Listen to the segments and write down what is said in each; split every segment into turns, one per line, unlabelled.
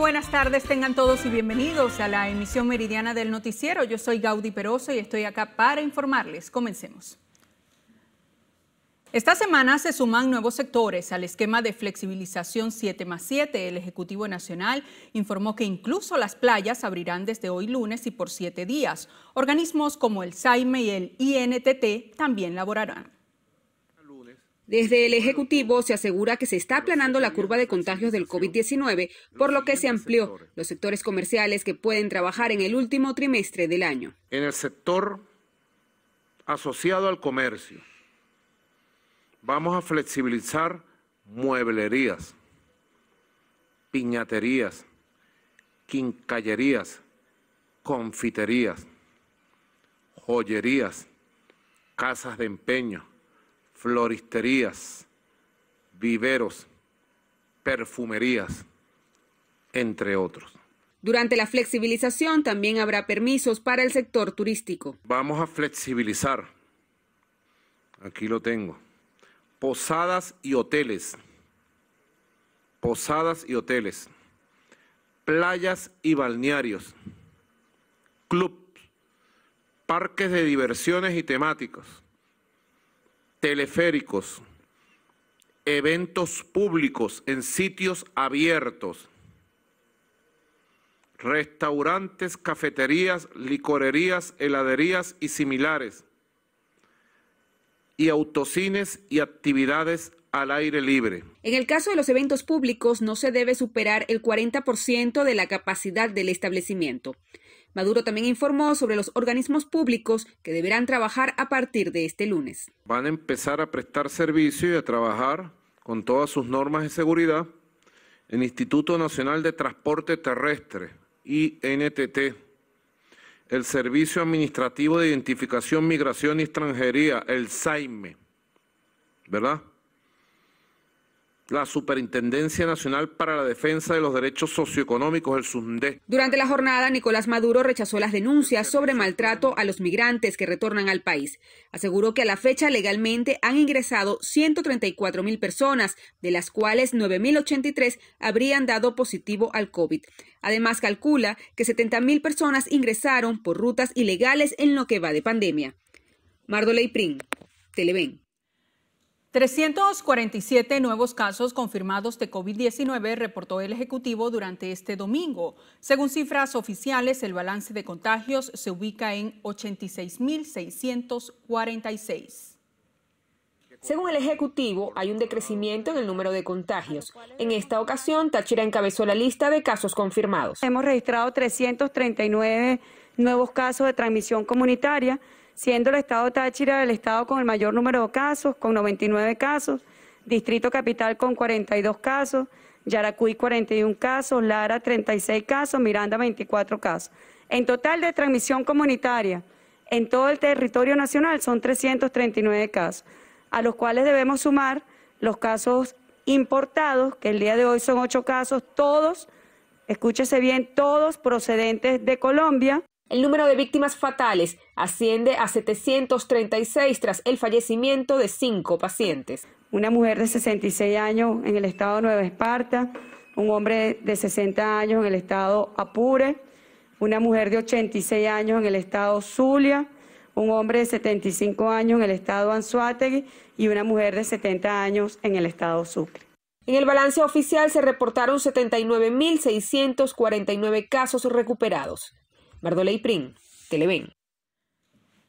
buenas tardes, tengan todos y bienvenidos a la emisión meridiana del noticiero. Yo soy Gaudi Peroso y estoy acá para informarles. Comencemos. Esta semana se suman nuevos sectores al esquema de flexibilización 7+7. El Ejecutivo Nacional informó que incluso las playas abrirán desde hoy lunes y por 7 días. Organismos como el SAIME y el INTT también laborarán.
Desde el Ejecutivo se asegura que se está aplanando la curva de contagios del COVID-19, por lo que se amplió los sectores comerciales que pueden trabajar en el último trimestre del año.
En el sector asociado al comercio, vamos a flexibilizar mueblerías, piñaterías, quincallerías, confiterías, joyerías, casas de empeño, floristerías, viveros, perfumerías, entre otros.
Durante la flexibilización también habrá permisos para el sector turístico.
Vamos a flexibilizar, aquí lo tengo, posadas y hoteles, playas y balnearios, clubs, parques de diversiones y temáticos, teleféricos, eventos públicos en sitios abiertos, restaurantes, cafeterías, licorerías, heladerías y similares, y autocines y actividades al aire libre.
En el caso de los eventos públicos no se debe superar el 40% de la capacidad del establecimiento. Maduro también informó sobre los organismos públicos que deberán trabajar a partir de este lunes.
Van a empezar a prestar servicio y a trabajar con todas sus normas de seguridad el Instituto Nacional de Transporte Terrestre, INTT, el Servicio Administrativo de Identificación, Migración y Extranjería, el SAIME, ¿verdad? La Superintendencia Nacional para la Defensa de los Derechos Socioeconómicos, el SUNDE.
Durante la jornada, Nicolás Maduro rechazó las denuncias sobre maltrato a los migrantes que retornan al país. Aseguró que a la fecha legalmente han ingresado 134.000 personas, de las cuales 9.083 habrían dado positivo al COVID. Además, calcula que 70.000 personas ingresaron por rutas ilegales en lo que va de pandemia. Mardoley Prin, Televen.
347 nuevos casos confirmados de COVID-19 reportó el Ejecutivo durante este domingo. Según cifras oficiales, el balance de contagios se ubica en 86.646.
Según el Ejecutivo, hay un decrecimiento en el número de contagios. En esta ocasión, Táchira encabezó la lista de casos confirmados.
Hemos registrado 339 nuevos casos de transmisión comunitaria, siendo el estado Táchira el estado con el mayor número de casos, con 99 casos, Distrito Capital con 42 casos, Yaracuy 41 casos, Lara 36 casos, Miranda 24 casos. En total de transmisión comunitaria, en todo el territorio nacional son 339 casos, a los cuales debemos sumar los casos importados, que el día de hoy son 8 casos, todos, escúchese bien, todos procedentes de Colombia.
El número de víctimas fatales asciende a 736 tras el fallecimiento de 5 pacientes.
Una mujer de 66 años en el estado Nueva Esparta, un hombre de 60 años en el estado Apure, una mujer de 86 años en el estado Zulia, un hombre de 75 años en el estado Anzoátegui y una mujer de 70 años en el estado Sucre.
En el balance oficial se reportaron 79.649 casos recuperados. Mardoley Prin, Televen.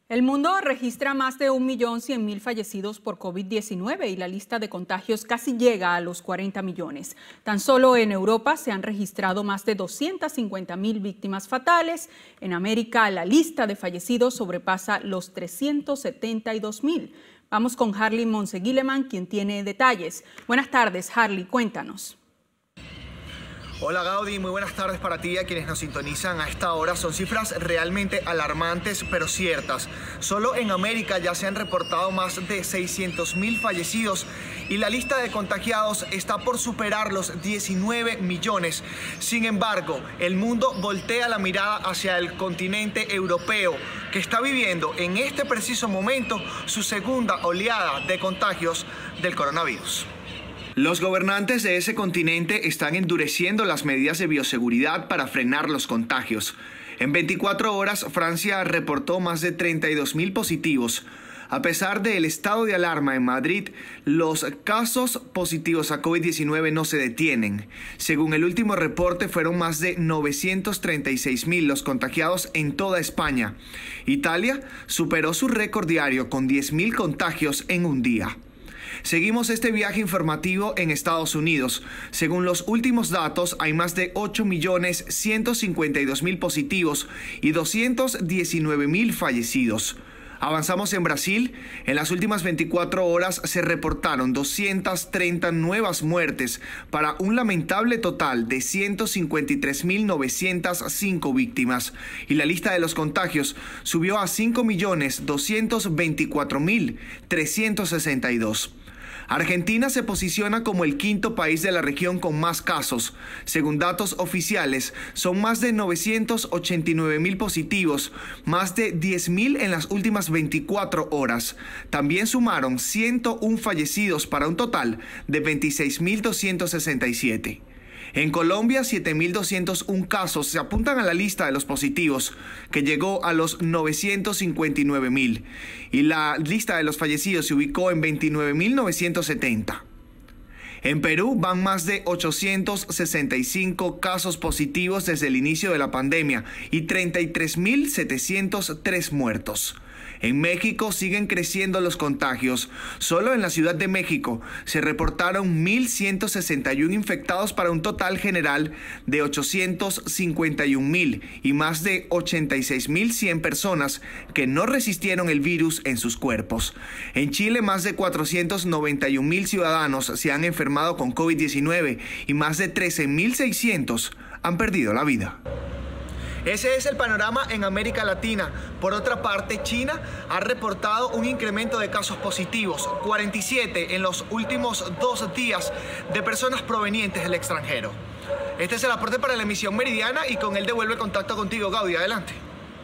El mundo registra más de 1.100.000 fallecidos por COVID-19 y la lista de contagios casi llega a los 40 millones. Tan solo en Europa se han registrado más de 250.000 víctimas fatales. En América la lista de fallecidos sobrepasa los 372.000. Vamos con Harley Monseguileman, quien tiene detalles. Buenas tardes, Harley, cuéntanos.
Hola Gaudi, muy buenas tardes para ti y a quienes nos sintonizan a esta hora. Son cifras realmente alarmantes pero ciertas. Solo en América ya se han reportado más de 600.000 fallecidos y la lista de contagiados está por superar los 19 millones. Sin embargo, el mundo voltea la mirada hacia el continente europeo, que está viviendo en este preciso momento su segunda oleada de contagios del coronavirus. Los gobernantes de ese continente están endureciendo las medidas de bioseguridad para frenar los contagios. En 24 horas, Francia reportó más de 32.000 positivos. A pesar del estado de alarma en Madrid, los casos positivos a COVID-19 no se detienen. Según el último reporte, fueron más de 936.000 los contagiados en toda España. Italia superó su récord diario con 10.000 contagios en un día. Seguimos este viaje informativo en Estados Unidos. Según los últimos datos, hay más de 8.152.000 positivos y 219.000 fallecidos. Avanzamos en Brasil. En las últimas 24 horas se reportaron 230 nuevas muertes para un lamentable total de 153.905 víctimas. Y la lista de los contagios subió a 5.224.362. Argentina se posiciona como el quinto país de la región con más casos. Según datos oficiales, son más de 989.000 positivos, más de 10.000 en las últimas 24 horas. También sumaron 101 fallecidos para un total de 26.267. En Colombia, 7.201 casos se apuntan a la lista de los positivos, que llegó a los 959.000, y la lista de los fallecidos se ubicó en 29.970. En Perú van más de 865 casos positivos desde el inicio de la pandemia y 33.703 muertos. En México siguen creciendo los contagios. Solo en la Ciudad de México se reportaron 1.161 infectados para un total general de 851.000 y más de 86.100 personas que no resistieron el virus en sus cuerpos. En Chile, más de 491.000 ciudadanos se han enfermado con COVID-19 y más de 13.600 han perdido la vida. Ese es el panorama en América Latina. Por otra parte, China ha reportado un incremento de casos positivos, 47 en los últimos 2 días, de personas provenientes del extranjero. Este es el aporte para la emisión meridiana y con él devuelve contacto contigo, Gaudi. Adelante.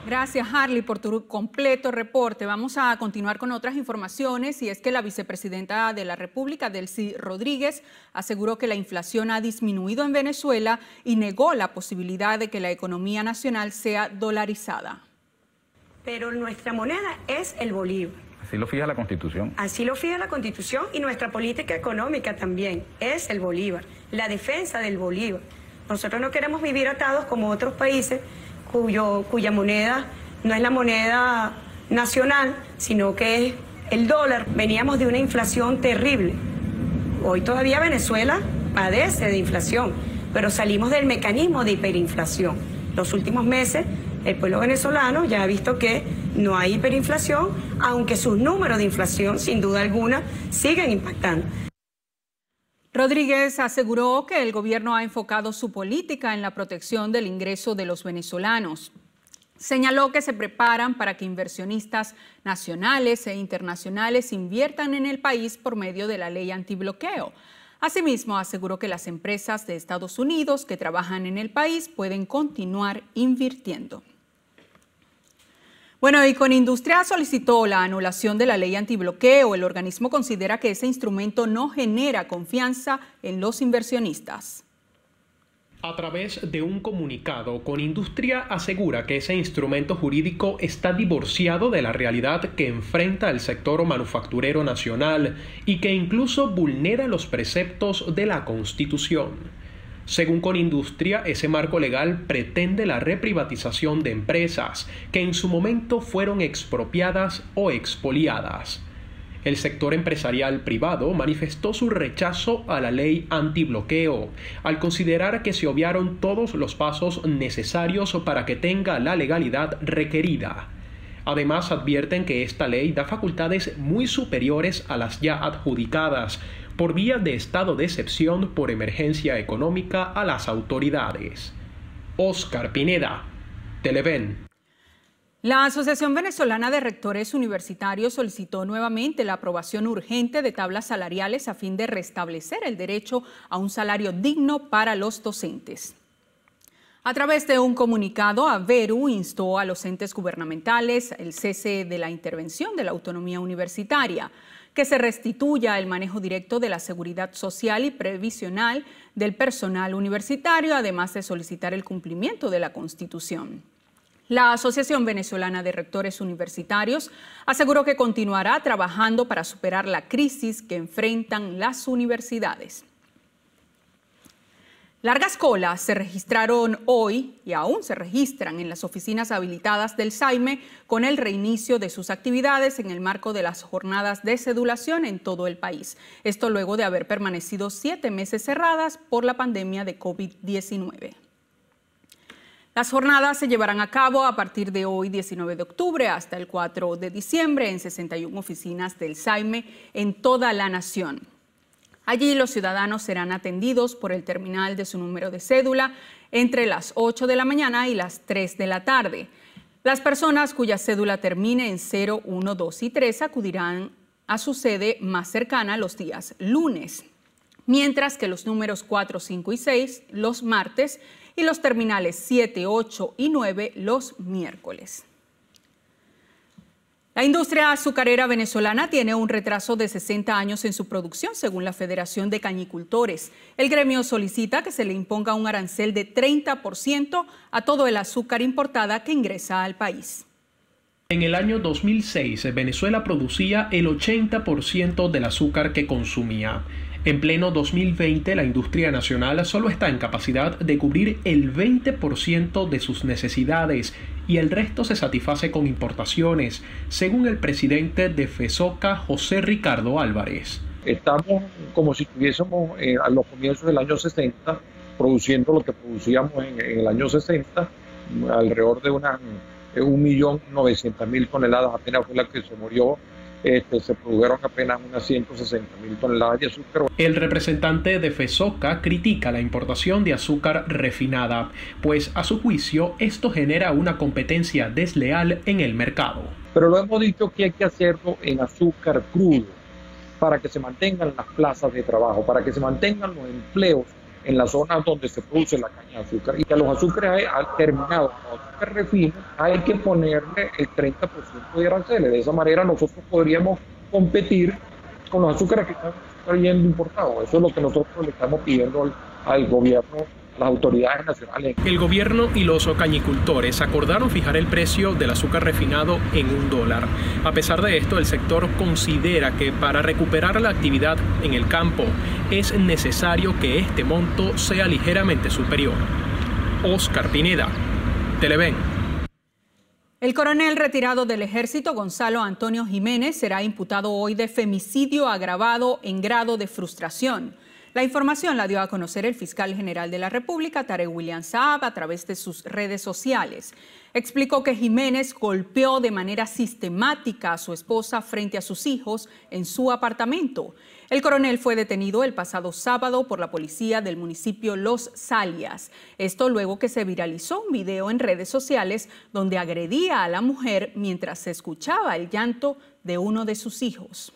Gracias, Harley, por tu completo reporte. Vamos a continuar con otras informaciones, y es que la vicepresidenta de la República, Delcy Rodríguez, aseguró que la inflación ha disminuido en Venezuela y negó la posibilidad de que la economía nacional sea dolarizada.
Pero nuestra moneda es el bolívar.
Así lo fija la Constitución.
Así lo fija la Constitución, y nuestra política económica también es el bolívar, la defensa del bolívar. Nosotros no queremos vivir atados como otros países cuya moneda no es la moneda nacional, sino que es el dólar. Veníamos de una inflación terrible. Hoy todavía Venezuela padece de inflación, pero salimos del mecanismo de hiperinflación. Los últimos meses el pueblo venezolano ya ha visto que no hay hiperinflación, aunque sus números de inflación, sin duda alguna, siguen impactando.
Rodríguez aseguró que el gobierno ha enfocado su política en la protección del ingreso de los venezolanos. Señaló que se preparan para que inversionistas nacionales e internacionales inviertan en el país por medio de la ley antibloqueo. Asimismo, aseguró que las empresas de Estados Unidos que trabajan en el país pueden continuar invirtiendo. Bueno, y Conindustria solicitó la anulación de la ley antibloqueo. El organismo considera que ese instrumento no genera confianza en los inversionistas.
A través de un comunicado, Conindustria asegura que ese instrumento jurídico está divorciado de la realidad que enfrenta el sector manufacturero nacional y que incluso vulnera los preceptos de la Constitución. Según Conindustria, ese marco legal pretende la reprivatización de empresas que en su momento fueron expropiadas o expoliadas. El sector empresarial privado manifestó su rechazo a la ley antibloqueo, al considerar que se obviaron todos los pasos necesarios para que tenga la legalidad requerida. Además, advierten que esta ley da facultades muy superiores a las ya adjudicadas, por vía de estado de excepción por emergencia económica a las autoridades. Oscar Pineda, Televen.
La Asociación Venezolana de Rectores Universitarios solicitó nuevamente la aprobación urgente de tablas salariales a fin de restablecer el derecho a un salario digno para los docentes. A través de un comunicado, Averu instó a los entes gubernamentales el cese de la intervención de la autonomía universitaria. que se restituya el manejo directo de la seguridad social y previsional del personal universitario, además de solicitar el cumplimiento de la Constitución. La Asociación Venezolana de Rectores Universitarios aseguró que continuará trabajando para superar la crisis que enfrentan las universidades. Largas colas se registraron hoy y aún se registran en las oficinas habilitadas del SAIME con el reinicio de sus actividades en el marco de las jornadas de cedulación en todo el país. Esto luego de haber permanecido 7 meses cerradas por la pandemia de COVID-19. Las jornadas se llevarán a cabo a partir de hoy, 19 de octubre, hasta el 4 de diciembre en 61 oficinas del SAIME en toda la nación. Allí los ciudadanos serán atendidos por el terminal de su número de cédula entre las 8 de la mañana y las 3 de la tarde. Las personas cuya cédula termine en 0, 1, 2 y 3 acudirán a su sede más cercana los días lunes, mientras que los números 4, 5 y 6 los martes y los terminales 7, 8 y 9 los miércoles. La industria azucarera venezolana tiene un retraso de 60 años en su producción, según la Federación de Cañicultores. El gremio solicita que se le imponga un arancel de 30% a todo el azúcar importada que ingresa al país.
En el año 2006, Venezuela producía el 80% del azúcar que consumía. En pleno 2020, la industria nacional solo está en capacidad de cubrir el 20% de sus necesidades y el resto se satisface con importaciones, según el presidente de FESOCA, José Ricardo Álvarez.
Estamos como si estuviésemos a los comienzos del año 60, produciendo lo que producíamos en el año 60, alrededor de 1.900.000 toneladas, apenas fue la que se murió. Se produjeron apenas unas 160.000 toneladas de azúcar.
El representante de FESOCA critica la importación de azúcar refinada, pues a su juicio esto genera una competencia desleal en el mercado.
Pero lo hemos dicho que hay que hacerlo en azúcar crudo, para que se mantengan las plazas de trabajo, para que se mantengan los empleos en las zonas donde se produce la caña de azúcar, y que a los azúcares terminados, a los azúcares refinos, hay que ponerle el 30% de aranceles. De esa manera nosotros podríamos competir con los azúcares que están trayendo importados. Eso es lo que nosotros le estamos pidiendo al gobierno, a las autoridades nacionales.
El gobierno y los cañicultores acordaron fijar el precio del azúcar refinado en $1. A pesar de esto, el sector considera que para recuperar la actividad en el campo es necesario que este monto sea ligeramente superior. Oscar Pineda, Televen.
El coronel retirado del Ejército, Gonzalo Antonio Jiménez, será imputado hoy de femicidio agravado en grado de frustración. La información la dio a conocer el fiscal general de la República, Tarek William Saab, a través de sus redes sociales. Explicó que Jiménez golpeó de manera sistemática a su esposa frente a sus hijos en su apartamento. El coronel fue detenido el pasado sábado por la policía del municipio Los Salias. Esto luego que se viralizó un video en redes sociales donde agredía a la mujer mientras se escuchaba el llanto de uno de sus hijos.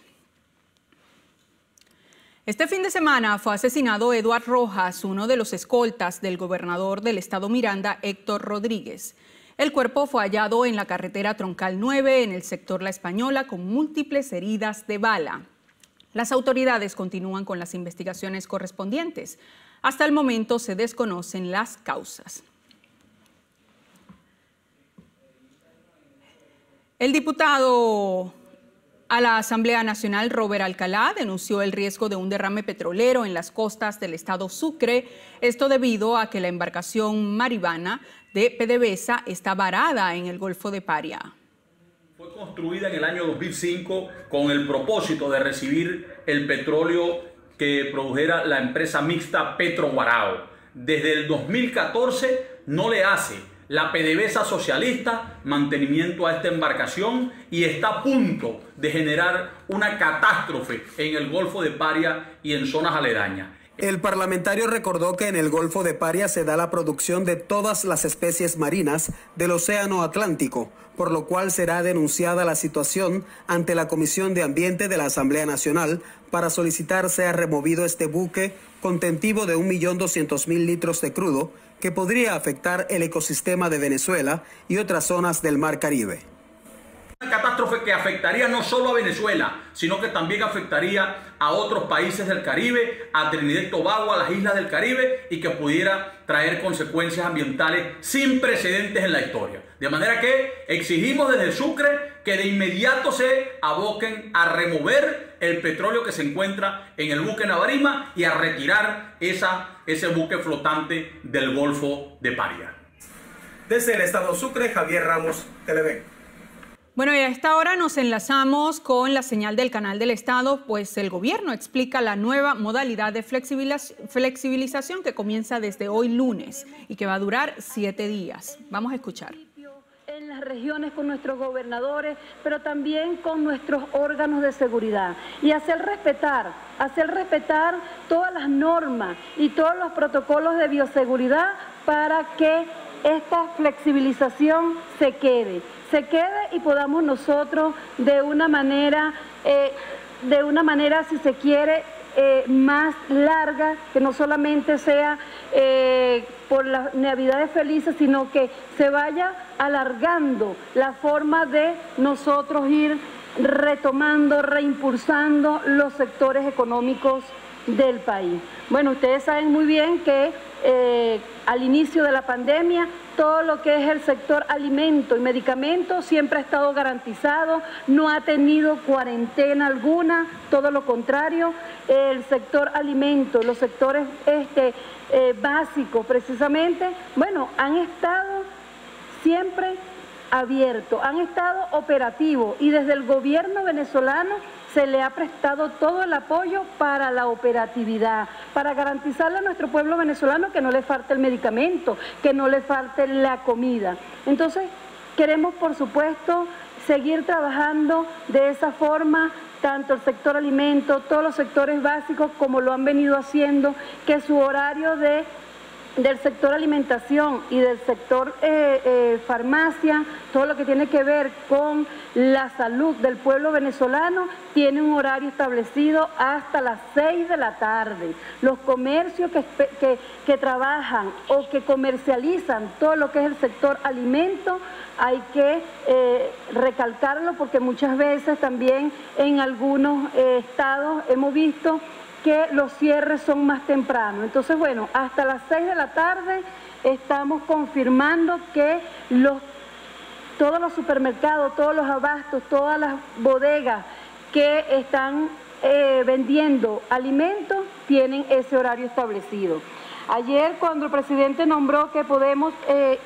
Este fin de semana fue asesinado Eduard Rojas, uno de los escoltas del gobernador del estado Miranda, Héctor Rodríguez. El cuerpo fue hallado en la carretera Troncal 9, en el sector La Española, con múltiples heridas de bala. Las autoridades continúan con las investigaciones correspondientes. Hasta el momento se desconocen las causas. El diputado a la Asamblea Nacional, Robert Alcalá, denunció el riesgo de un derrame petrolero en las costas del estado Sucre, esto debido a que la embarcación Maribana de PDVSA está varada en el Golfo de Paria.
Fue construida en el año 2005 con el propósito de recibir el petróleo que produjera la empresa mixta Petroguarao. Desde el 2014 no le hace la PDVSA socialista mantenimiento a esta embarcación y está a punto de generar una catástrofe en el Golfo de Paria y en zonas aledañas.
El parlamentario recordó que en el Golfo de Paria se da la producción de todas las especies marinas del Océano Atlántico, por lo cual será denunciada la situación ante la Comisión de Ambiente de la Asamblea Nacional para solicitar sea removido este buque contentivo de 1.200.000 litros de crudo que podría afectar el ecosistema de Venezuela y otras zonas del Mar Caribe.
Una catástrofe catástrofe que afectaría no solo a Venezuela, sino que también afectaría a otros países del Caribe, a Trinidad y Tobago, a las islas del Caribe, y que pudiera traer consecuencias ambientales sin precedentes en la historia. De manera que exigimos desde Sucre que de inmediato se aboquen a remover el petróleo que se encuentra en el buque Navarima y a retirar ese buque flotante del Golfo de Paria.
Desde el estado Sucre, Javier Ramos, Televen.
Bueno, y a esta hora nos enlazamos con la señal del Canal del Estado, pues el gobierno explica la nueva modalidad de flexibilización que comienza desde hoy lunes y que va a durar 7 días. Vamos a escuchar.
En las regiones con nuestros gobernadores, pero también con nuestros órganos de seguridad y hacer respetar todas las normas y todos los protocolos de bioseguridad para que esta flexibilización se quede y podamos nosotros de una manera, si se quiere, más larga, que no solamente sea por las Navidades felices, sino que se vaya alargando la forma de nosotros ir retomando, reimpulsando los sectores económicos del país. Bueno, ustedes saben muy bien que al inicio de la pandemia todo lo que es el sector alimento y medicamentos siempre ha estado garantizado, no ha tenido cuarentena alguna, todo lo contrario, el sector alimento, los sectores básicos precisamente, bueno, han estado siempre abiertos, han estado operativos y desde el gobierno venezolano se le ha prestado todo el apoyo para la operatividad, para garantizarle a nuestro pueblo venezolano que no le falte el medicamento, que no le falte la comida. Entonces, queremos, por supuesto, seguir trabajando de esa forma, tanto el sector alimento, todos los sectores básicos, como lo han venido haciendo, que su horario del sector alimentación y del sector farmacia, todo lo que tiene que ver con la salud del pueblo venezolano, tiene un horario establecido hasta las 6 de la tarde. Los comercios que trabajan o que comercializan todo lo que es el sector alimento, hay que recalcarlo porque muchas veces también en algunos estados hemos visto que los cierres son más tempranos. Entonces, bueno, hasta las 6 de la tarde estamos confirmando que todos los supermercados, todos los abastos, todas las bodegas que están vendiendo alimentos tienen ese horario establecido. Ayer, cuando el presidente nombró que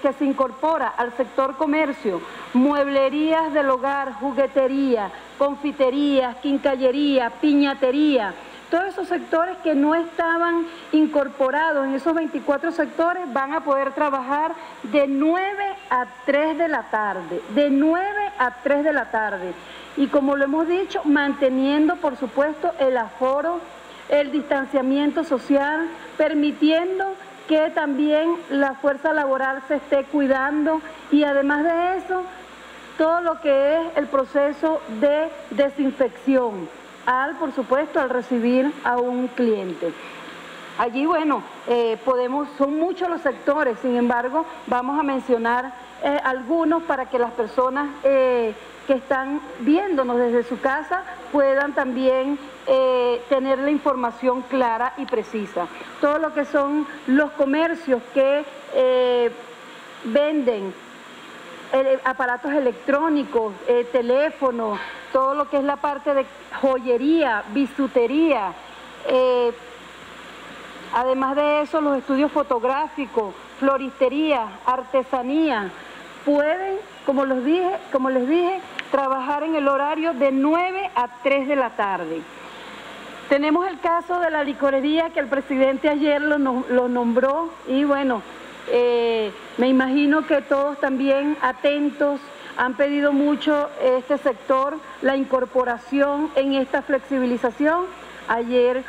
que se incorpora al sector comercio, mueblerías del hogar, juguetería, confiterías, quincallería, piñatería, todos esos sectores que no estaban incorporados en esos 24 sectores van a poder trabajar de 9 a 3 de la tarde, de 9 a 3 de la tarde. Y como lo hemos dicho, manteniendo, por supuesto, el aforo, el distanciamiento social, permitiendo que también la fuerza laboral se esté cuidando y además de eso, todo lo que es el proceso de desinfección. Por supuesto, al recibir a un cliente. Allí, bueno, son muchos los sectores, sin embargo, vamos a mencionar algunos para que las personas que están viéndonos desde su casa puedan también tener la información clara y precisa. Todo lo que son los comercios que venden aparatos electrónicos, teléfonos, todo lo que es la parte de joyería, bisutería, además de eso los estudios fotográficos, floristería, artesanía, pueden, como les dije, trabajar en el horario de 9 a 3 de la tarde. Tenemos el caso de la licorería que el presidente ayer lo nombró y bueno, me imagino que todos también atentos han pedido mucho este sector la incorporación en esta flexibilización. Ayer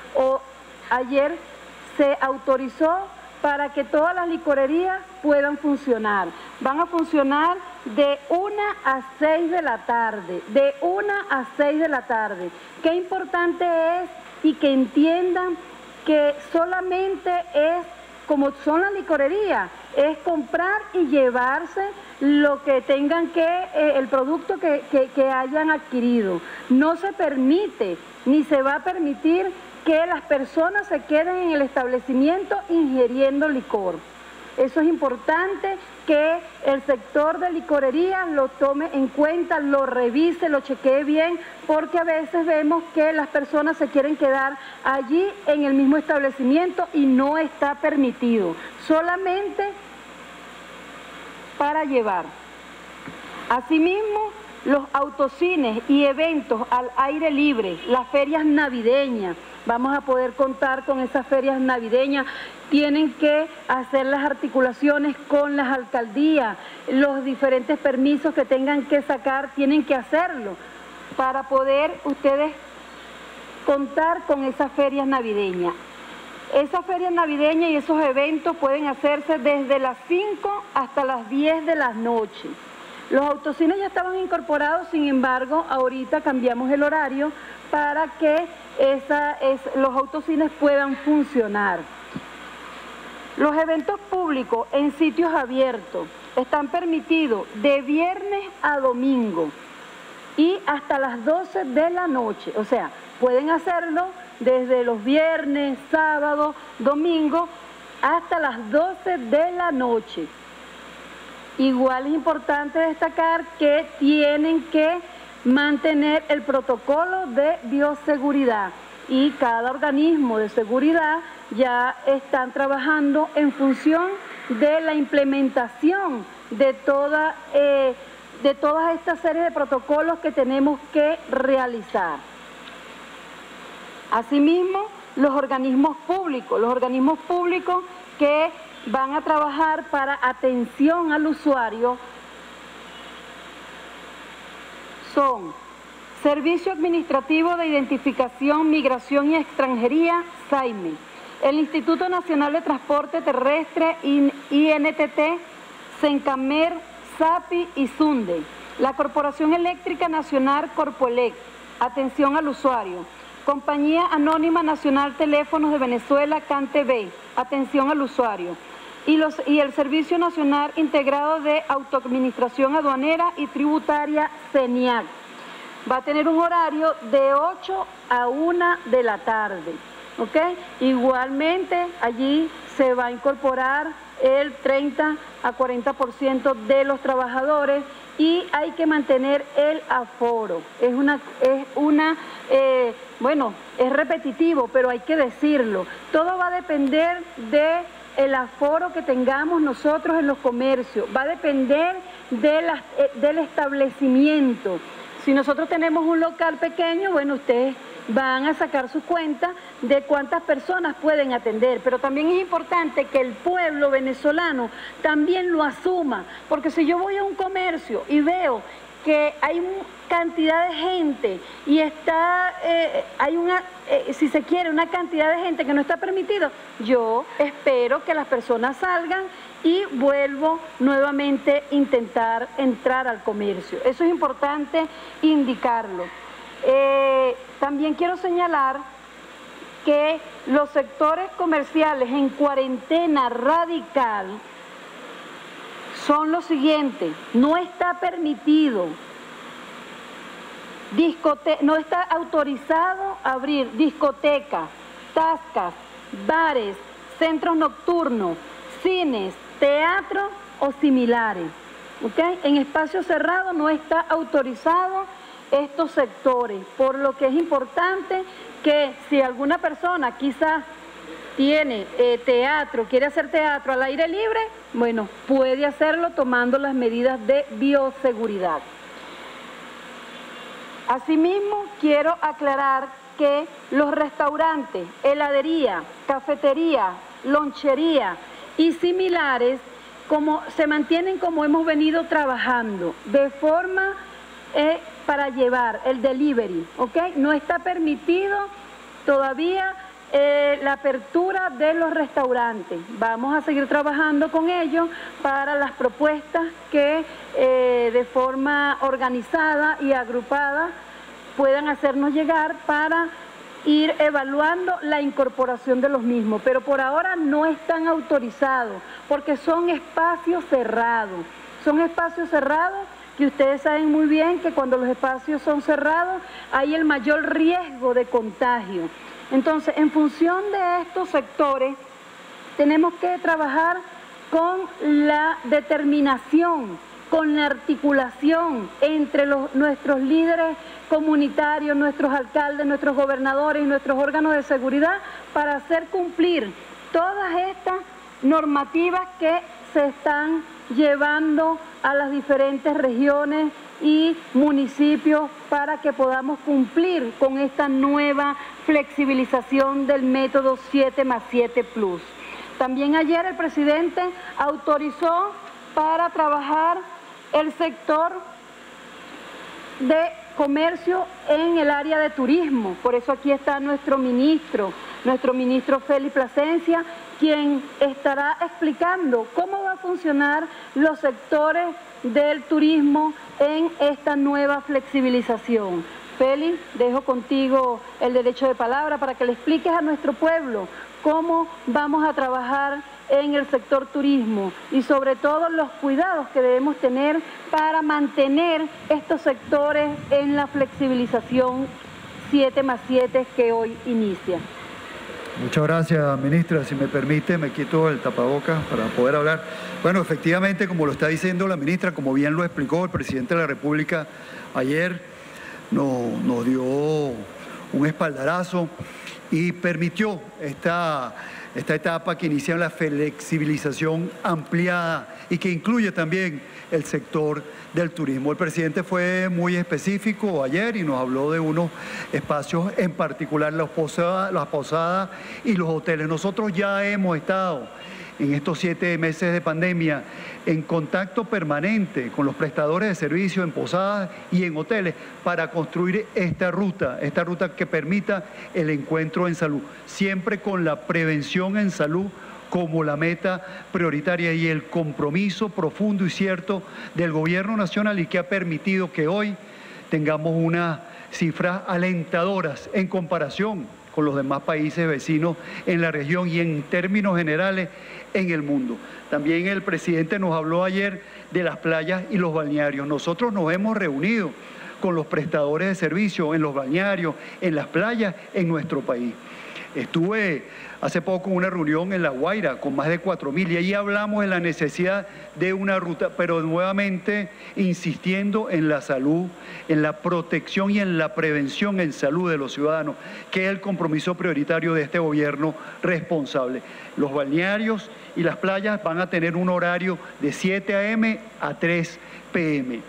se autorizó para que todas las licorerías puedan funcionar. Van a funcionar de 1 a 6 de la tarde, de 1 a 6 de la tarde. Qué importante es y que entiendan que solamente es como son las licorerías, es comprar y llevarse lo que tengan el producto que hayan adquirido. No se permite ni se va a permitir que las personas se queden en el establecimiento ingiriendo licor. Eso es importante que el sector de licorería lo tome en cuenta, lo revise, lo chequee bien, porque a veces vemos que las personas se quieren quedar allí en el mismo establecimiento y no está permitido, solamente para llevar. Asimismo, los autocines y eventos al aire libre, las ferias navideñas, vamos a poder contar con esas ferias navideñas, tienen que hacer las articulaciones con las alcaldías, los diferentes permisos que tengan que sacar, tienen que hacerlo para poder ustedes contar con esas ferias navideñas. Esas ferias navideñas y esos eventos pueden hacerse desde las 5 hasta las 10 de la noche. Los autocines ya estaban incorporados, sin embargo, ahorita cambiamos el horario para que los autocines puedan funcionar. Los eventos públicos en sitios abiertos están permitidos de viernes a domingo y hasta las 12 de la noche. O sea, pueden hacerlo desde los viernes, sábado, domingo, hasta las 12 de la noche. Igual es importante destacar que tienen que mantener el protocolo de bioseguridad y cada organismo de seguridad ya están trabajando en función de la implementación de toda esta serie de protocolos que tenemos que realizar. Asimismo, los organismos públicos que van a trabajar para atención al usuario son Servicio Administrativo de Identificación, Migración y Extranjería, SAIME, el Instituto Nacional de Transporte Terrestre, INTT, Sencamer, SAPI y SUNDE, la Corporación Eléctrica Nacional, Corpoelec, atención al usuario, Compañía Anónima Nacional Teléfonos de Venezuela, CANTV, atención al usuario, y el Servicio Nacional Integrado de Autoadministración Aduanera y Tributaria, CENIAC. Va a tener un horario de 8 a 1 de la tarde, ¿ok? Igualmente, allí se va a incorporar el 30 a 40% de los trabajadores y hay que mantener el aforo. Es repetitivo, pero hay que decirlo. Todo va a depender del aforo que tengamos nosotros en los comercios, va a depender del establecimiento. Si nosotros tenemos un local pequeño, bueno, ustedes van a sacar su cuenta de cuántas personas pueden atender, pero también es importante que el pueblo venezolano también lo asuma, porque si yo voy a un comercio y veo que hay cantidad de gente y hay si se quiere, una cantidad de gente que no está permitido, yo espero que las personas salgan y vuelvo nuevamente a intentar entrar al comercio. Eso es importante indicarlo. También quiero señalar que los sectores comerciales en cuarentena radical son los siguientes: no está permitido, no está autorizado abrir discotecas, tascas, bares, centros nocturnos, cines, teatro o similares. ¿Okay? En espacios cerrados no está autorizado estos sectores, por lo que es importante que si alguna persona quizás tiene teatro, quiere hacer teatro al aire libre, bueno, puede hacerlo tomando las medidas de bioseguridad. Asimismo, quiero aclarar que los restaurantes, heladería, cafetería, lonchería y similares se mantienen como hemos venido trabajando, de forma para llevar el delivery, ¿ok? No está permitido todavía la apertura de los restaurantes. Vamos a seguir trabajando con ellos para las propuestas que de forma organizada y agrupada puedan hacernos llegar para ir evaluando la incorporación de los mismos, pero por ahora no están autorizados porque son espacios cerrados. Son espacios cerrados que ustedes saben muy bien que cuando los espacios son cerrados hay el mayor riesgo de contagio. Entonces, en función de estos sectores, tenemos que trabajar con la determinación, con la articulación entre nuestros líderes comunitarios, nuestros alcaldes, nuestros gobernadores y nuestros órganos de seguridad para hacer cumplir todas estas normativas que se están llevando a las diferentes regiones y municipios para que podamos cumplir con esta nueva flexibilización del método 7+7+. También ayer el presidente autorizó para trabajar el sector de comercio en el área de turismo. Por eso aquí está nuestro ministro Félix Plasencia, quien estará explicando cómo va a funcionar los sectores del turismo en esta nueva flexibilización. Félix, dejo contigo el derecho de palabra para que le expliques a nuestro pueblo cómo vamos a trabajar en el sector turismo y sobre todo los cuidados que debemos tener para mantener estos sectores en la flexibilización 7+7 que hoy inicia.
Muchas gracias, ministra. Si me permite, me quito el tapabocas para poder hablar. Bueno, efectivamente, como lo está diciendo la ministra, como bien lo explicó el presidente de la República ayer, nos dio un espaldarazo y permitió esta etapa que inicia la flexibilización ampliada y que incluye también el sector del turismo. El presidente fue muy específico ayer y nos habló de unos espacios en particular, las posadas y los hoteles. Nosotros ya hemos estado en estos 7 meses de pandemia en contacto permanente con los prestadores de servicios en posadas y en hoteles para construir esta ruta que permita el encuentro en salud, siempre con la prevención en salud como la meta prioritaria y el compromiso profundo y cierto del gobierno nacional y que ha permitido que hoy tengamos unas cifras alentadoras en comparación con los demás países vecinos en la región y en términos generales en el mundo. También el presidente nos habló ayer de las playas y los balnearios. Nosotros nos hemos reunido con los prestadores de servicios en los balnearios, en las playas, en nuestro país. Estuve hace poco en una reunión en La Guaira con más de 4.000 y ahí hablamos de la necesidad de una ruta, pero nuevamente insistiendo en la salud, en la protección y en la prevención en salud de los ciudadanos, que es el compromiso prioritario de este gobierno responsable. Los balnearios y las playas van a tener un horario de 7 a.m. a 3 p.m.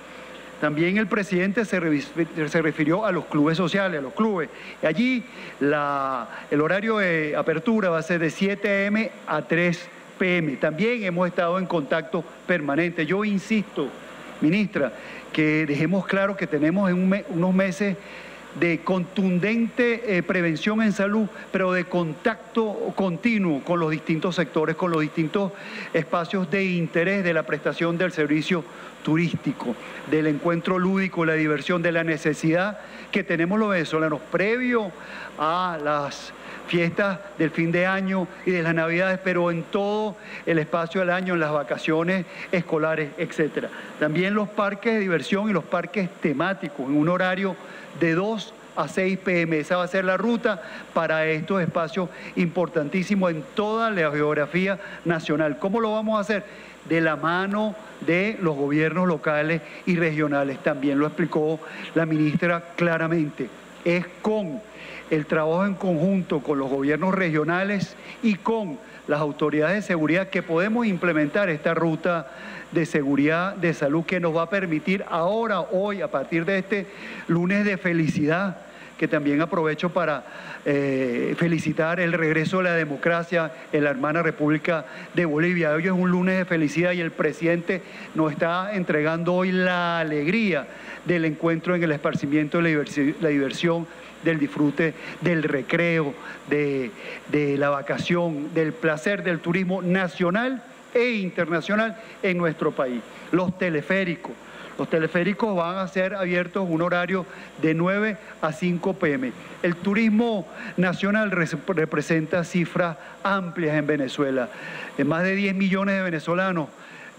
También el presidente se refirió a los clubes sociales, a los clubes. Allí el horario de apertura va a ser de 7 a.m. a 3 p.m. También hemos estado en contacto permanente. Yo insisto, ministra, que dejemos claro que tenemos unos meses de contundente prevención en salud, pero de contacto continuo con los distintos sectores, con los distintos espacios de interés de la prestación del servicio turístico, del encuentro lúdico, la diversión, de la necesidad que tenemos los venezolanos previo a las fiestas del fin de año y de las Navidades, pero en todo el espacio del año, en las vacaciones escolares, etcétera. También los parques de diversión y los parques temáticos en un horario de 2 a 6 p.m. Esa va a ser la ruta para estos espacios importantísimos en toda la geografía nacional. ¿Cómo lo vamos a hacer? De la mano de los gobiernos locales y regionales. También lo explicó la ministra claramente. Es con el trabajo en conjunto con los gobiernos regionales y con las autoridades de seguridad que podemos implementar esta ruta de seguridad, de salud, que nos va a permitir ahora, hoy, a partir de este lunes de felicidad, que también aprovecho para felicitar el regreso de la democracia en la hermana República de Bolivia. Hoy es un lunes de felicidad y el presidente nos está entregando hoy la alegría del encuentro en el esparcimiento, de la diversión, del disfrute, del recreo, de la vacación, del placer del turismo nacional e internacional en nuestro país. Los teleféricos, Los teleféricos van a ser abiertos un horario de 9 a 5 p.m. El turismo nacional representa cifras amplias en Venezuela. Más de 10 millones de venezolanos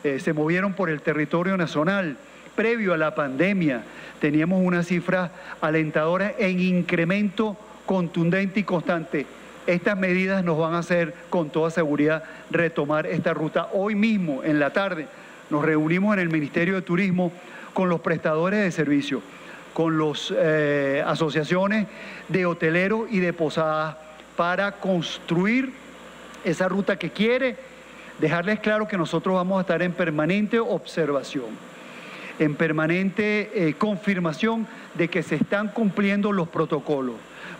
se movieron por el territorio nacional. Previo a la pandemia teníamos una cifra alentadora en incremento contundente y constante. Estas medidas nos van a hacer con toda seguridad retomar esta ruta. Hoy mismo, en la tarde, nos reunimos en el Ministerio de Turismo con los prestadores de servicios, con las asociaciones de hoteleros y de posadas para construir esa ruta que quiere, dejarles claro que nosotros vamos a estar en permanente observación, en permanente confirmación de que se están cumpliendo los protocolos,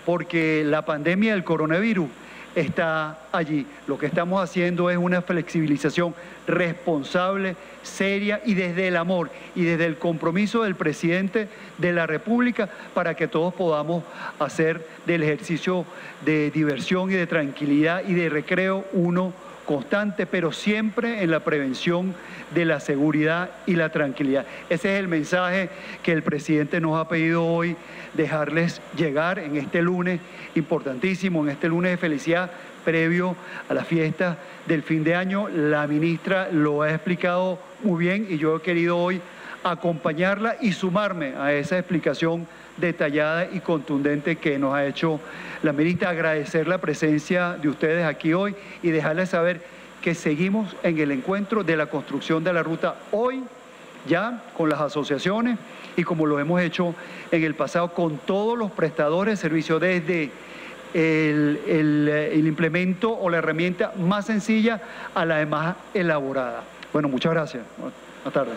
porque la pandemia del coronavirus está allí. Lo que estamos haciendo es una flexibilización responsable, seria y desde el amor y desde el compromiso del presidente de la República para que todos podamos hacer del ejercicio de diversión y de tranquilidad y de recreo uno constante, pero siempre en la prevención de la seguridad y la tranquilidad. Ese es el mensaje que el presidente nos ha pedido hoy dejarles llegar en este lunes importantísimo, en este lunes de felicidad previo a la fiesta del fin de año. La ministra lo ha explicado muy bien y yo he querido hoy acompañarla y sumarme a esa explicación detallada y contundente que nos ha hecho la ministra. Agradecer la presencia de ustedes aquí hoy y dejarles saber que seguimos en el encuentro de la construcción de la ruta hoy ya con las asociaciones y como lo hemos hecho en el pasado con todos los prestadores de servicio, desde el implemento o la herramienta más sencilla a la más elaborada. Bueno, muchas gracias. Buenas tardes.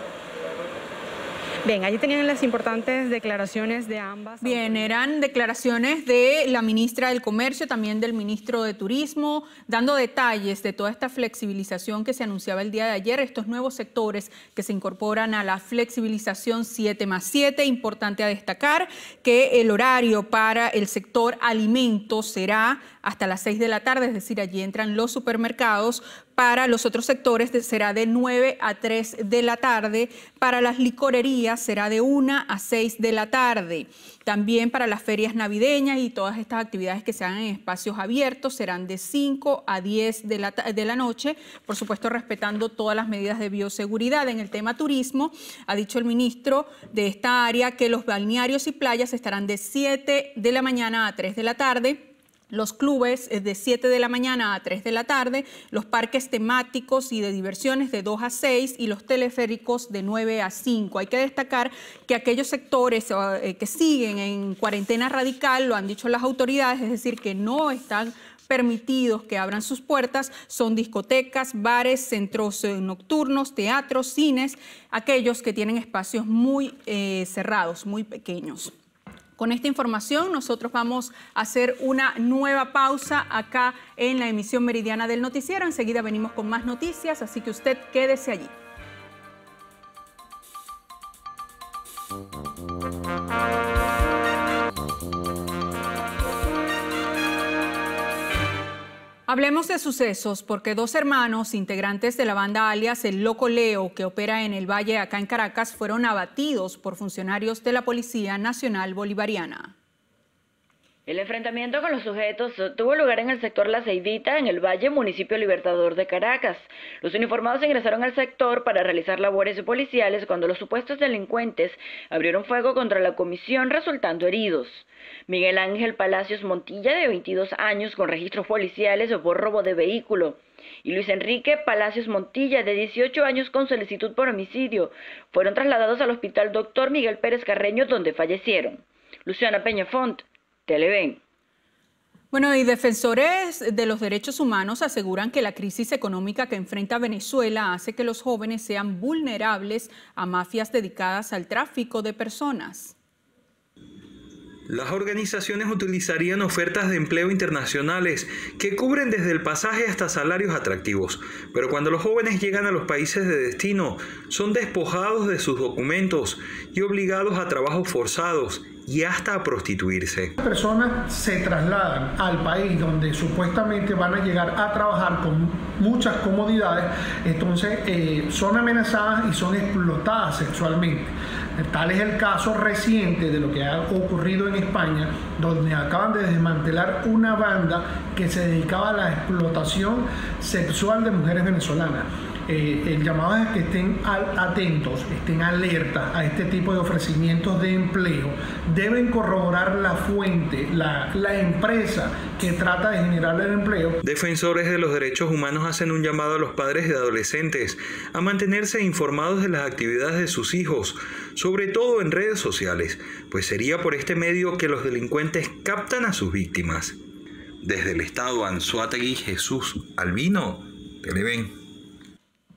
Bien, allí tenían las importantes declaraciones de ambas.
Bien, eran declaraciones de la ministra del Comercio, también del ministro de Turismo, dando detalles de toda esta flexibilización que se anunciaba el día de ayer, estos nuevos sectores que se incorporan a la flexibilización 7+7. Importante a destacar que el horario para el sector alimentos será hasta las 6 de la tarde, es decir, allí entran los supermercados. Para los otros sectores será de 9 a 3 de la tarde. Para las licorerías será de 1 a 6 de la tarde. También para las ferias navideñas y todas estas actividades que se hagan en espacios abiertos serán de 5 a 10 de la noche, por supuesto respetando todas las medidas de bioseguridad. En el tema turismo, ha dicho el ministro de esta área que los balnearios y playas estarán de 7 de la mañana a 3 de la tarde. Los clubes de 7 de la mañana a 3 de la tarde, los parques temáticos y de diversiones de 2 a 6 y los teleféricos de 9 a 5. Hay que destacar que aquellos sectores que siguen en cuarentena radical, lo han dicho las autoridades, es decir, que no están permitidos que abran sus puertas, son discotecas, bares, centros nocturnos, teatros, cines, aquellos que tienen espacios muy cerrados, muy pequeños. Con esta información nosotros vamos a hacer una nueva pausa acá en la emisión meridiana del noticiero. Enseguida venimos con más noticias, así que usted quédese allí. Hablemos de sucesos porque dos hermanos integrantes de la banda alias El Loco Leo, que opera en el Valle acá en Caracas, fueron abatidos por funcionarios de la Policía Nacional Bolivariana.
El enfrentamiento con los sujetos tuvo lugar en el sector La Ceibita, en el Valle, municipio Libertador de Caracas. Los uniformados ingresaron al sector para realizar labores policiales cuando los supuestos delincuentes abrieron fuego contra la comisión, resultando heridos. Miguel Ángel Palacios Montilla, de 22 años, con registros policiales por robo de vehículo, y Luis Enrique Palacios Montilla, de 18 años, con solicitud por homicidio, fueron trasladados al Hospital Dr. Miguel Pérez Carreño, donde fallecieron. Luciana Peñafont, Televen.
Bueno, y defensores de los derechos humanos aseguran que la crisis económica que enfrenta Venezuela hace que los jóvenes sean vulnerables a mafias dedicadas al tráfico de personas.
Las organizaciones utilizarían ofertas de empleo internacionales que cubren desde el pasaje hasta salarios atractivos, pero cuando los jóvenes llegan a los países de destino, son despojados de sus documentos y obligados a trabajos forzados y hasta a prostituirse.
Las personas se trasladan al país donde supuestamente van a llegar a trabajar con muchas comodidades, entonces son amenazadas y son explotadas sexualmente. Tal es el caso reciente de lo que ha ocurrido en España, donde acaban de desmantelar una banda que se dedicaba a la explotación sexual de mujeres venezolanas. El llamado es que estén atentos, estén alertas a este tipo de ofrecimientos de empleo. Deben corroborar la fuente, la empresa que trata de generar el empleo.
Defensores de los derechos humanos hacen un llamado a los padres de adolescentes a mantenerse informados de las actividades de sus hijos, sobre todo en redes sociales, pues sería por este medio que los delincuentes captan a sus víctimas. Desde el estado Anzoátegui, Jesús Albino, Televen.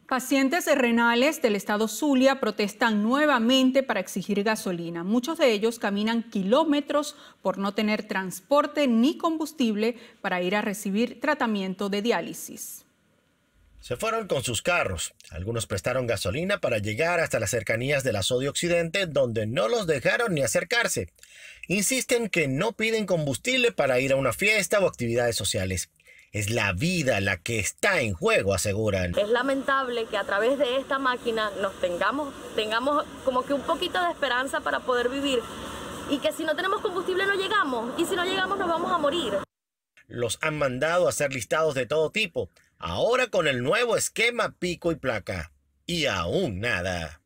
Pacientes renales del estado Zulia protestan nuevamente para exigir gasolina. Muchos de ellos caminan kilómetros por no tener transporte ni combustible para ir a recibir tratamiento de diálisis.
Se fueron con sus carros. Algunos prestaron gasolina para llegar hasta las cercanías de la Sodio Occidente, donde no los dejaron ni acercarse. Insisten que no piden combustible para ir a una fiesta o actividades sociales. Es la vida la que está en juego, aseguran.
Es lamentable que a través de esta máquina nos tengamos como que un poquito de esperanza para poder vivir y que si no tenemos combustible no llegamos y si no llegamos nos vamos a morir.
Los han mandado a hacer listados de todo tipo, ahora con el nuevo esquema pico y placa. Y aún nada.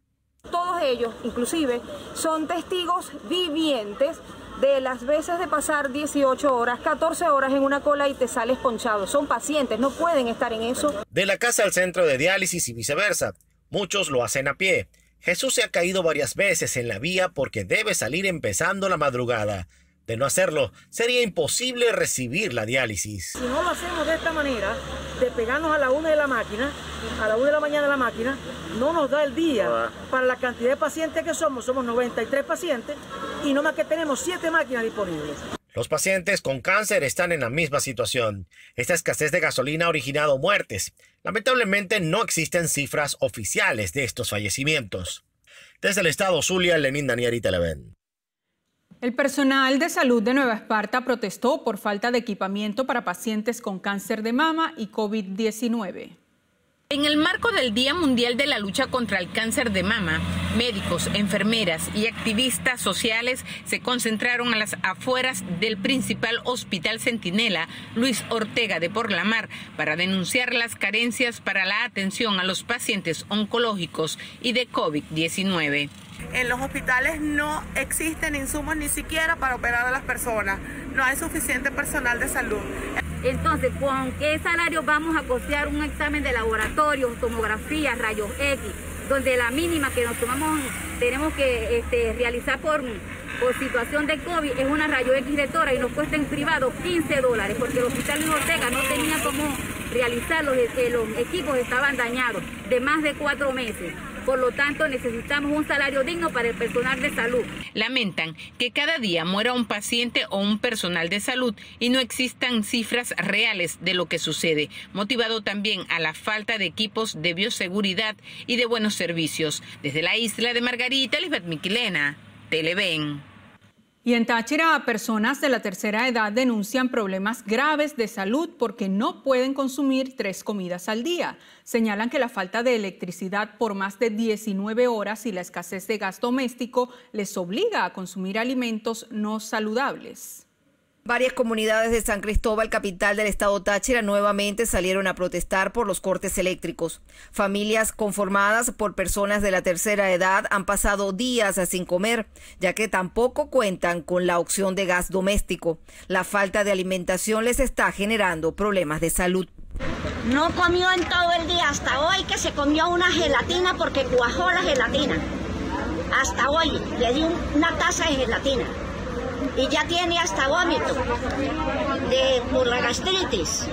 Todos ellos, inclusive, son testigos vivientes de las veces de pasar 18 horas, 14 horas en una cola y te sales ponchado. Son pacientes, no pueden estar en eso.
De la casa al centro de diálisis y viceversa. Muchos lo hacen a pie. Jesús se ha caído varias veces en la vía porque debe salir empezando la madrugada. De no hacerlo, sería imposible recibir la diálisis.
Si no lo hacemos de esta manera, de pegarnos a la 1 de la máquina, a la 1 de la mañana de la máquina, no nos da el día para la cantidad de pacientes que somos 93 pacientes, y no más que tenemos 7 máquinas disponibles.
Los pacientes con cáncer están en la misma situación. Esta escasez de gasolina ha originado muertes. Lamentablemente no existen cifras oficiales de estos fallecimientos. Desde el estado Zulia, Lenín Danieri, Televen.
El personal de salud de Nueva Esparta protestó por falta de equipamiento para pacientes con cáncer de mama y COVID-19.
En el marco del Día Mundial de la Lucha contra el Cáncer de Mama, médicos, enfermeras y activistas sociales se concentraron a las afueras del principal hospital Centinela, Luis Ortega de Porlamar, para denunciar las carencias para la atención a los pacientes oncológicos y de COVID-19.
En los hospitales no existen insumos ni siquiera para operar a las personas. No hay suficiente personal de salud.
Entonces, ¿con qué salario vamos a costear un examen de laboratorio, tomografía, rayos X, donde la mínima que nos tomamos, tenemos que realizar por situación de COVID es una rayo X de tórax y nos cuesta en privado $15, porque el hospital Luis Ortega no tenía cómo realizarlo, los equipos estaban dañados de más de 4 meses. Por lo tanto, necesitamos un salario digno para el personal de salud.
Lamentan que cada día muera un paciente o un personal de salud y no existan cifras reales de lo que sucede, motivado también a la falta de equipos de bioseguridad y de buenos servicios. Desde la isla de Margarita, Lisbeth Miquilena, Televen.
Y en Táchira, personas de la tercera edad denuncian problemas graves de salud porque no pueden consumir 3 comidas al día. Señalan que la falta de electricidad por más de 19 horas y la escasez de gas doméstico les obliga a consumir alimentos no saludables.
Varias comunidades de San Cristóbal, capital del estado Táchira, nuevamente salieron a protestar por los cortes eléctricos. Familias conformadas por personas de la tercera edad han pasado días sin comer, ya que tampoco cuentan con la opción de gas doméstico. La falta de alimentación les está generando problemas de salud.
No comió en todo el día, hasta hoy que se comió una gelatina porque cuajó la gelatina. Hasta hoy le di una taza de gelatina. Y ya tiene hasta vómito por la gastritis.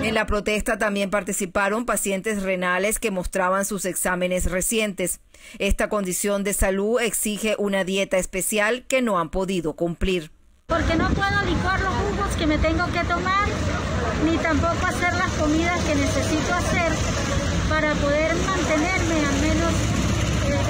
En la protesta también participaron pacientes renales que mostraban sus exámenes recientes. Esta condición de salud exige una dieta especial que no han podido cumplir.
Porque no puedo licuar los jugos que me tengo que tomar, ni tampoco hacer las comidas que necesito hacer para poder mantenerme al menos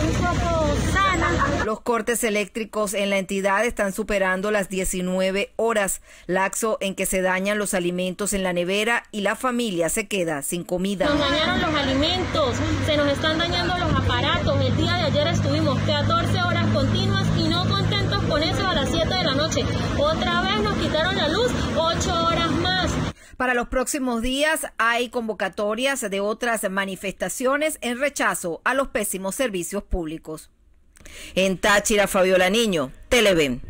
un
poco sana.
Los cortes eléctricos en la entidad están superando las 19 horas, lapso en que se dañan los alimentos en la nevera y la familia se queda sin comida.
Nos dañaron los alimentos, se nos están dañando los aparatos. El día de ayer estuvimos 14 horas continuas y no contentos con eso a las 7 de la noche. Otra vez nos quitaron la luz 8 horas más.
Para los próximos días hay convocatorias de otras manifestaciones en rechazo a los pésimos servicios públicos. En Táchira, Fabiola Niño, Televen.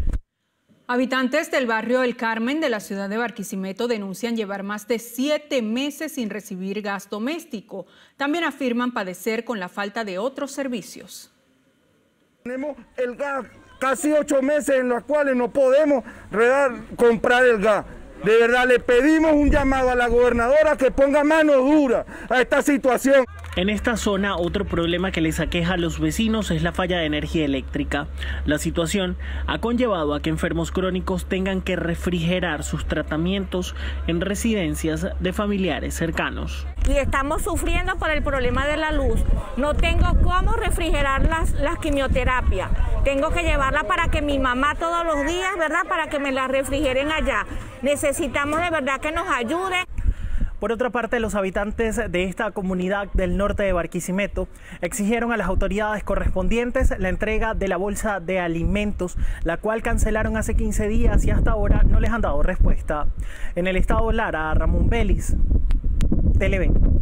Habitantes del barrio El Carmen de la ciudad de Barquisimeto denuncian llevar más de 7 meses sin recibir gas doméstico. También afirman padecer con la falta de otros servicios.
Tenemos el gas casi 8 meses en los cuales no podemos comprar el gas. De verdad, le pedimos un llamado a la gobernadora que ponga mano dura a esta situación.
En esta zona, otro problema que les aqueja a los vecinos es la falla de energía eléctrica. La situación ha conllevado a que enfermos crónicos tengan que refrigerar sus tratamientos en residencias de familiares cercanos.
Y estamos sufriendo por el problema de la luz. No tengo cómo refrigerar las quimioterapias. Tengo que llevarla para que mi mamá todos los días, ¿verdad? Para que me la refrigeren allá. Necesitamos de verdad que nos ayude.
Por otra parte, los habitantes de esta comunidad del norte de Barquisimeto exigieron a las autoridades correspondientes la entrega de la bolsa de alimentos, la cual cancelaron hace 15 días y hasta ahora no les han dado respuesta. En el estado Lara, Ramón Vélez, Televen.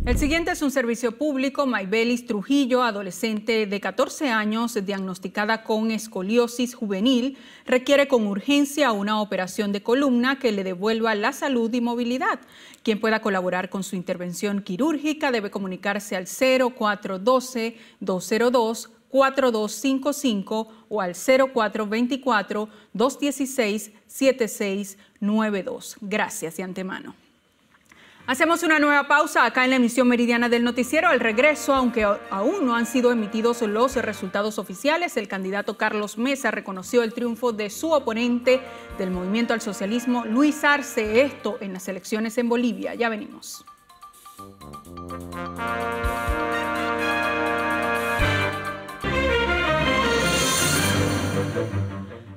El siguiente es un servicio público. Maybelis Trujillo, adolescente de 14 años, diagnosticada con escoliosis juvenil, requiere con urgencia una operación de columna que le devuelva la salud y movilidad. Quien pueda colaborar con su intervención quirúrgica debe comunicarse al 0412-202-4255 o al 0424-216-7692. Gracias de antemano. Hacemos una nueva pausa acá en la emisión meridiana del noticiero. Al regreso, aunque aún no han sido emitidos los resultados oficiales, el candidato Carlos Mesa reconoció el triunfo de su oponente del Movimiento al Socialismo, Luis Arce, esto en las elecciones en Bolivia. Ya venimos.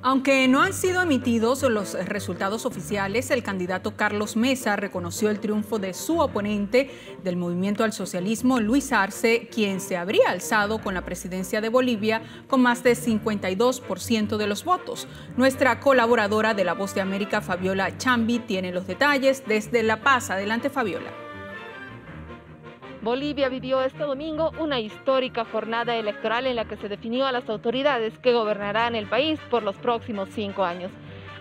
Aunque no han sido emitidos los resultados oficiales, el candidato Carlos Mesa reconoció el triunfo de su oponente del Movimiento al Socialismo, Luis Arce, quien se habría alzado con la presidencia de Bolivia con más de 52% de los votos. Nuestra colaboradora de La Voz de América, Fabiola Chambi, tiene los detalles desde La Paz. Adelante, Fabiola.
Bolivia vivió este domingo una histórica jornada electoral en la que se definió a las autoridades que gobernarán el país por los próximos 5 años.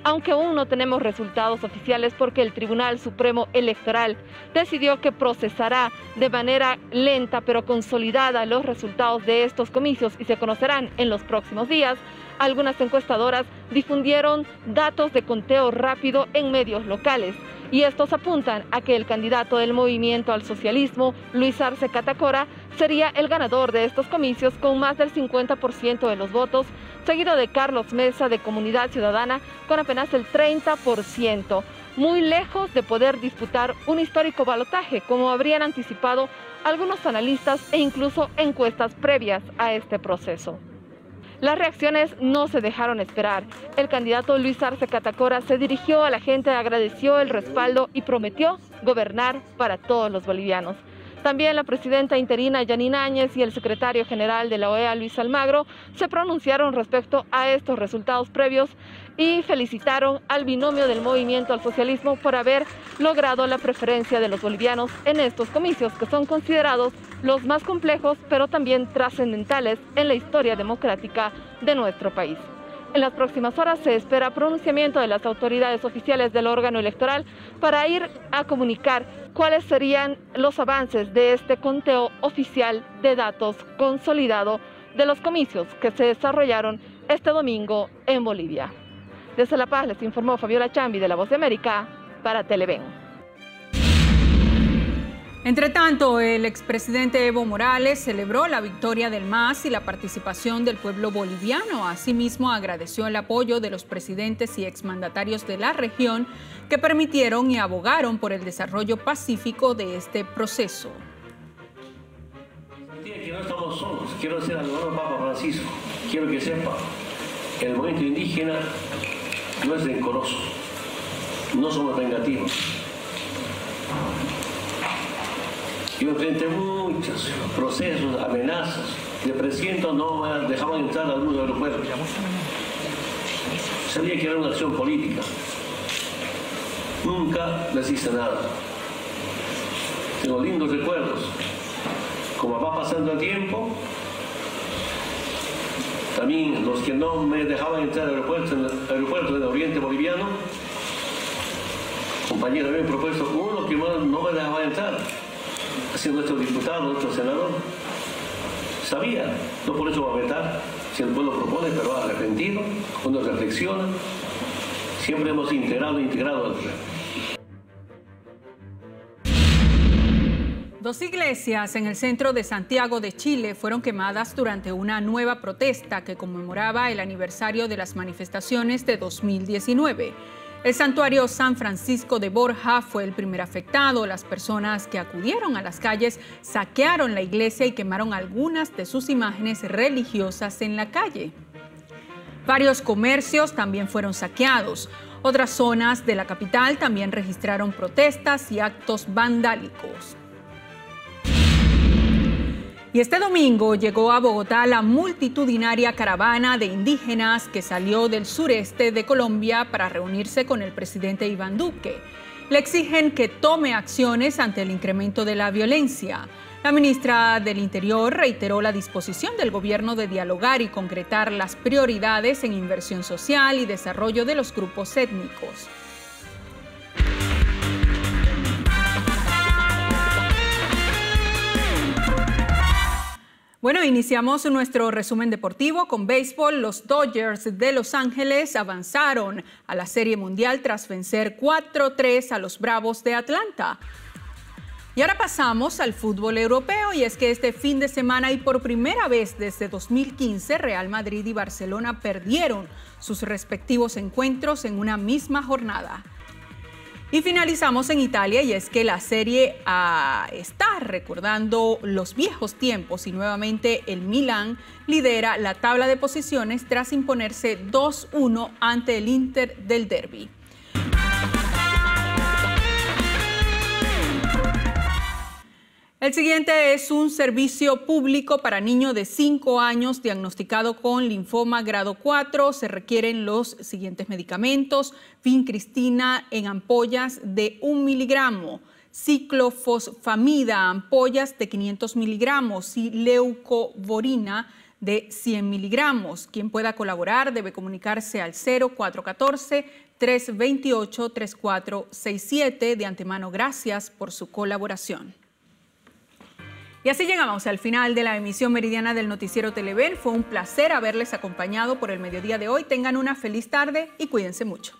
Aunque aún no tenemos resultados oficiales porque el Tribunal Supremo Electoral decidió que procesará de manera lenta pero consolidada los resultados de estos comicios y se conocerán en los próximos días, algunas encuestadoras difundieron datos de conteo rápido en medios locales. Y estos apuntan a que el candidato del Movimiento al Socialismo, Luis Arce Catacora, sería el ganador de estos comicios con más del 50% de los votos, seguido de Carlos Mesa de Comunidad Ciudadana con apenas el 30%, muy lejos de poder disputar un histórico balotaje, como habrían anticipado algunos analistas e incluso encuestas previas a este proceso. Las reacciones no se dejaron esperar. El candidato Luis Arce Catacora se dirigió a la gente, agradeció el respaldo y prometió gobernar para todos los bolivianos. También la presidenta interina Yanina Áñez y el secretario general de la OEA, Luis Almagro, se pronunciaron respecto a estos resultados previos y felicitaron al binomio del Movimiento al Socialismo por haber logrado la preferencia de los bolivianos en estos comicios, que son considerados los más complejos, pero también trascendentales en la historia democrática de nuestro país. En las próximas horas se espera pronunciamiento de las autoridades oficiales del órgano electoral para ir a comunicar cuáles serían los avances de este conteo oficial de datos consolidado de los comicios que se desarrollaron este domingo en Bolivia. Desde La Paz les informó Fabiola Chambi de La Voz de América para Televen.
Entre tanto, el expresidente Evo Morales celebró la victoria del MAS y la participación del pueblo boliviano. Asimismo, agradeció el apoyo de los presidentes y exmandatarios de la región que permitieron y abogaron por el desarrollo pacífico de este proceso.
Que no estamos solos, quiero decir al nuevo Papa Francisco, quiero que sepa, el movimiento indígena no es rencoroso, no somos vengativos. Yo enfrenté muchos procesos, amenazas, de presiento no dejaban entrar a algunos de los pueblos. Sabía que era una acción política. Nunca les hice nada. Tengo lindos recuerdos. Como va pasando el tiempo, también los que no me dejaban entrar al aeropuerto del Oriente Boliviano, compañeros me habían propuesto uno que no me dejaba entrar, así nuestro diputado, nuestro senador. Sabía, no por eso va a vetar, si el pueblo propone, pero va arrepentido, uno reflexiona, siempre hemos integrado al pueblo.
Dos iglesias en el centro de Santiago de Chile fueron quemadas durante una nueva protesta que conmemoraba el aniversario de las manifestaciones de 2019. El santuario San Francisco de Borja fue el primer afectado. Las personas que acudieron a las calles saquearon la iglesia y quemaron algunas de sus imágenes religiosas en la calle. Varios comercios también fueron saqueados. Otras zonas de la capital también registraron protestas y actos vandálicos. Y este domingo llegó a Bogotá la multitudinaria caravana de indígenas que salió del sureste de Colombia para reunirse con el presidente Iván Duque. Le exigen que tome acciones ante el incremento de la violencia. La ministra del Interior reiteró la disposición del gobierno de dialogar y concretar las prioridades en inversión social y desarrollo de los grupos étnicos. Bueno, iniciamos nuestro resumen deportivo con béisbol. Los Dodgers de Los Ángeles avanzaron a la Serie Mundial tras vencer 4-3 a los Bravos de Atlanta. Y ahora pasamos al fútbol europeo, y es que este fin de semana y por primera vez desde 2015, Real Madrid y Barcelona perdieron sus respectivos encuentros en una misma jornada. Y finalizamos en Italia, y es que la Serie A está recordando los viejos tiempos y nuevamente el Milan lidera la tabla de posiciones tras imponerse 2-1 ante el Inter del Derby. El siguiente es un servicio público para niño de 5 años diagnosticado con linfoma grado 4. Se requieren los siguientes medicamentos: vincristina en ampollas de 1 miligramo, ciclofosfamida, ampollas de 500 miligramos y leucovorina de 100 miligramos. Quien pueda colaborar debe comunicarse al 0414-328-3467. De antemano, gracias por su colaboración. Y así llegamos al final de la emisión meridiana del Noticiero Televen. Fue un placer haberles acompañado por el mediodía de hoy. Tengan una feliz tarde y cuídense mucho.